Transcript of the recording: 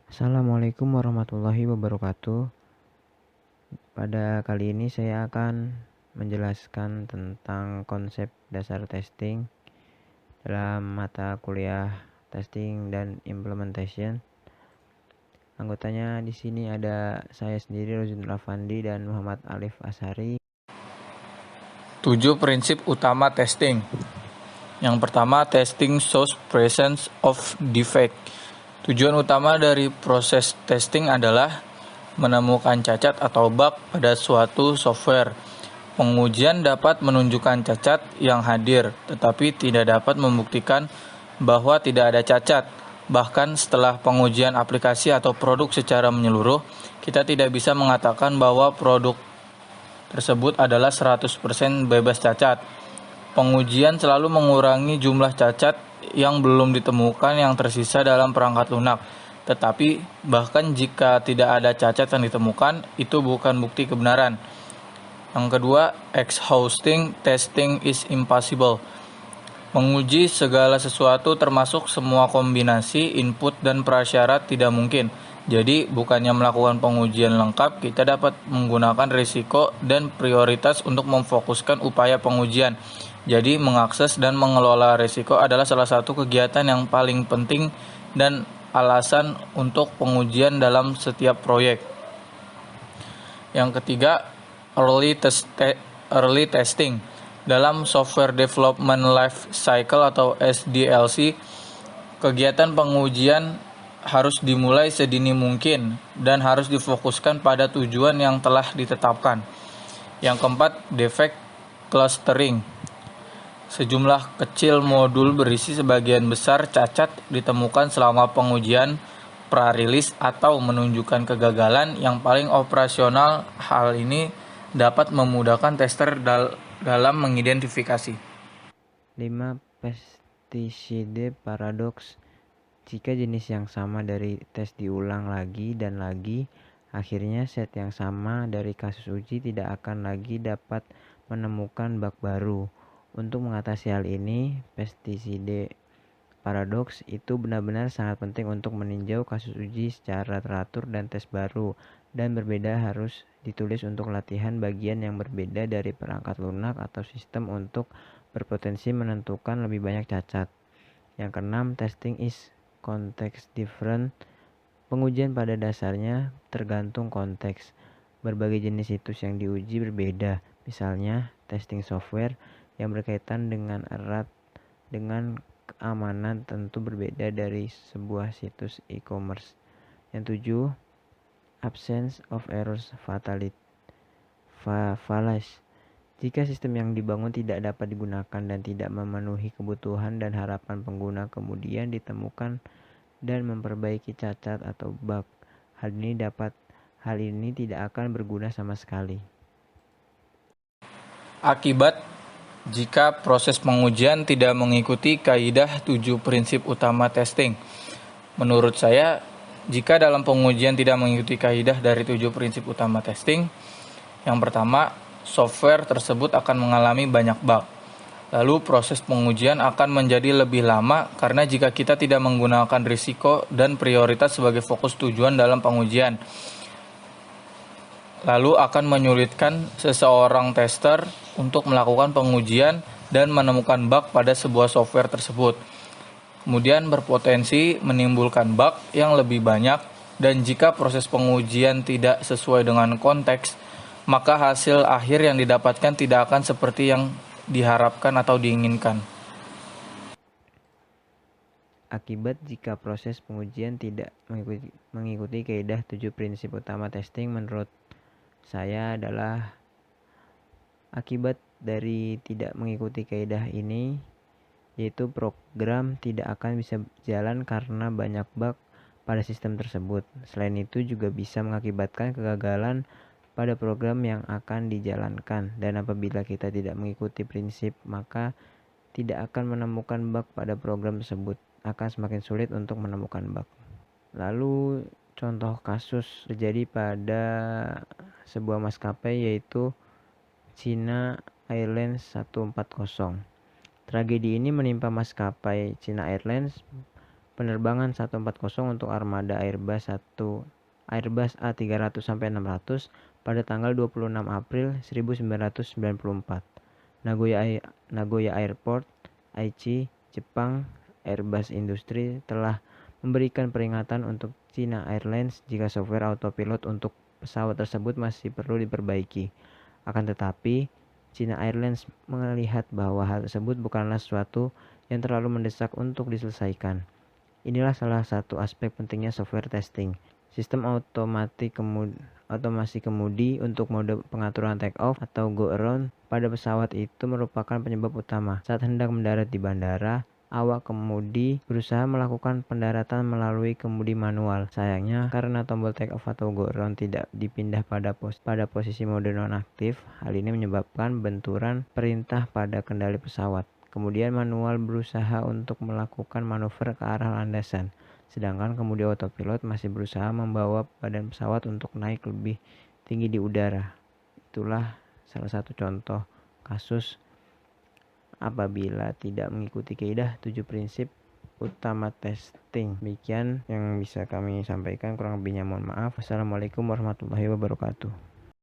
Assalamualaikum warahmatullahi wabarakatuh. Pada kali ini saya akan menjelaskan tentang konsep dasar testing dalam mata kuliah testing dan implementation. Anggotanya di sini ada saya sendiri, Rozin Rafandi, dan Muhammad Alif Ashari. 7 prinsip utama testing. Yang pertama, testing shows presence of defect. Tujuan utama dari proses testing adalah menemukan cacat atau bug pada suatu software. Pengujian dapat menunjukkan cacat yang hadir, tetapi tidak dapat membuktikan bahwa tidak ada cacat. Bahkan setelah pengujian aplikasi atau produk secara menyeluruh, kita tidak bisa mengatakan bahwa produk tersebut adalah 100% bebas cacat. Pengujian selalu mengurangi jumlah cacat yang belum ditemukan yang tersisa dalam perangkat lunak. Tetapi bahkan jika tidak ada cacat yang ditemukan, itu bukan bukti kebenaran. Yang kedua, exhausting testing is impossible. Menguji segala sesuatu termasuk semua kombinasi input dan prasyarat tidak mungkin. Jadi bukannya melakukan pengujian lengkap, kita dapat menggunakan risiko dan prioritas untuk memfokuskan upaya pengujian. Jadi mengakses dan mengelola risiko adalah salah satu kegiatan yang paling penting dan alasan untuk pengujian dalam setiap proyek. Yang ketiga, early testing. Dalam software development life cycle atau SDLC, kegiatan pengujian harus dimulai sedini mungkin dan harus difokuskan pada tujuan yang telah ditetapkan. Yang keempat, defect clustering. Sejumlah kecil modul berisi sebagian besar cacat ditemukan selama pengujian pra-rilis atau menunjukkan kegagalan yang paling operasional. Hal ini dapat memudahkan tester dalam mengidentifikasi. 5. Pesticide paradox. Jika jenis yang sama dari tes diulang lagi dan lagi, akhirnya set yang sama dari kasus uji tidak akan lagi dapat menemukan bug baru. Untuk mengatasi hal ini, pestiside paradox itu benar-benar sangat penting untuk meninjau kasus uji secara teratur dan tes baru dan berbeda harus ditulis untuk latihan bagian yang berbeda dari perangkat lunak atau sistem untuk berpotensi menentukan lebih banyak cacat. Yang keenam, testing is context different. Pengujian pada dasarnya tergantung konteks. Berbagai jenis situs yang diuji berbeda. Misalnya, testing software yang berkaitan dengan erat dengan keamanan tentu berbeda dari sebuah situs e-commerce. Yang tujuh, absence of errors fallacy. Jika sistem yang dibangun tidak dapat digunakan dan tidak memenuhi kebutuhan dan harapan pengguna, kemudian ditemukan dan memperbaiki cacat atau bug, hal ini tidak akan berguna sama sekali. Akibat jika proses pengujian tidak mengikuti kaidah 7 prinsip utama testing. Menurut saya, jika dalam pengujian tidak mengikuti kaidah dari 7 prinsip utama testing, yang pertama, software tersebut akan mengalami banyak bug. Lalu proses pengujian akan menjadi lebih lama karena jika kita tidak menggunakan risiko dan prioritas sebagai fokus tujuan dalam pengujian, lalu akan menyulitkan seseorang tester untuk melakukan pengujian dan menemukan bug pada sebuah software tersebut. Kemudian berpotensi menimbulkan bug yang lebih banyak, dan jika proses pengujian tidak sesuai dengan konteks, maka hasil akhir yang didapatkan tidak akan seperti yang diharapkan atau diinginkan. Akibat jika proses pengujian tidak mengikuti kaidah 7 prinsip utama testing menurut saya adalah akibat dari tidak mengikuti kaidah ini yaitu program tidak akan bisa jalan karena banyak bug pada sistem tersebut. Selain itu juga bisa mengakibatkan kegagalan pada program yang akan dijalankan, dan apabila kita tidak mengikuti prinsip maka tidak akan menemukan bug pada program tersebut, akan semakin sulit untuk menemukan bug. Lalu contoh kasus terjadi pada sebuah maskapai yaitu China Airlines 140. Tragedi ini menimpa maskapai China Airlines penerbangan 140 untuk armada Airbus A300-600 pada tanggal 26 April 1994. Nagoya Airport, Aichi, Jepang. Airbus Industri telah memberikan peringatan untuk China Airlines jika software autopilot untuk pesawat tersebut masih perlu diperbaiki. Akan tetapi, China Airlines melihat bahwa hal tersebut bukanlah sesuatu yang terlalu mendesak untuk diselesaikan. Inilah salah satu aspek pentingnya software testing. Sistem otomasi kemudi untuk mode pengaturan take off atau go around pada pesawat itu merupakan penyebab utama. Saat hendak mendarat di bandara, awak kemudi berusaha melakukan pendaratan melalui kemudi manual. Sayangnya, karena tombol take off atau go around tidak dipindah pada posisi mode nonaktif, hal ini menyebabkan benturan perintah pada kendali pesawat. Kemudian manual berusaha untuk melakukan manuver ke arah landasan, sedangkan kemudi autopilot masih berusaha membawa badan pesawat untuk naik lebih tinggi di udara. Itulah salah satu contoh kasus apabila tidak mengikuti kaidah 7 prinsip utama testing. Demikian yang bisa kami sampaikan, kurang lebihnya mohon maaf. Wassalamualaikum warahmatullahi wabarakatuh.